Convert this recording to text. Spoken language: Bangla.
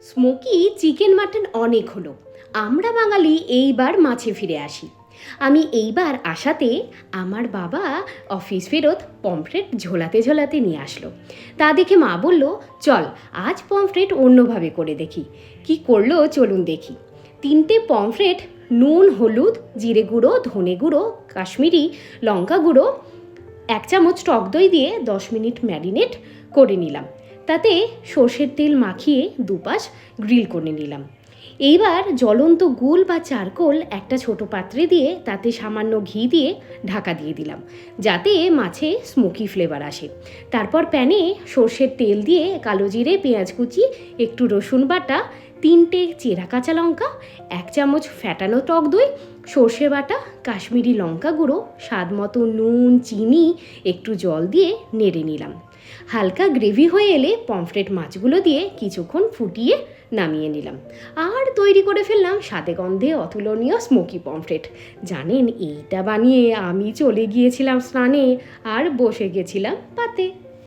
স্মোকি চিকেন মাটন অনেক হলো, আমরা বাঙালি এইবার মাছে ফিরে আসি। আমি এইবার আসাতে আমার বাবা অফিস ফেরত পমফ্রেট ঝোলাতে ঝোলাতে নিয়ে আসলো। তা দেখে মা বলল, চল আজ পমফ্রেট অন্যভাবে করে দেখি। কি করলো চলুন দেখি। 3টে পমফ্রেট নুন, হলুদ, জিরে গুঁড়ো, ধনে গুঁড়ো, কাশ্মীরি লঙ্কা গুঁড়ো, 1 চামচ টক দই দিয়ে 10 মিনিট ম্যারিনেট করে নিলাম। তাতে সর্ষের তেল মাখিয়ে দুপাশ গ্রিল করে নিলাম। এইবার জ্বলন্ত গুল বা চারকোল একটা ছোট পাত্রে দিয়ে তাতে সামান্য ঘি দিয়ে ঢাকা দিয়ে দিলাম, যাতে মাছে স্মোকি ফ্লেভার আসে। তারপর প্যানে সর্ষের তেল দিয়ে কালো জিরে, পেঁয়াজ কুচি, একটু রসুন বাটা, 3টে চেরা কাঁচা লঙ্কা, 1 চামচ ফ্যাটানো টক দই, সর্ষে বাটা, কাশ্মীরি লঙ্কা গুঁড়ো, স্বাদ মতো নুন, চিনি, একটু জল দিয়ে নেড়ে নিলাম। হালকা গ্রেভি হয়ে এলে পমফ্রেট মাছগুলো দিয়ে কিছুক্ষণ ফুটিয়ে নামিয়ে নিলাম। আর তৈরি করে ফেললাম স্বাদে গন্ধে অতুলনীয় স্মোকি পমফ্রেট। জানেন, এইটা বানিয়ে আমি চলে গিয়েছিলাম স্নানে আর বসে গেছিলাম পাতে।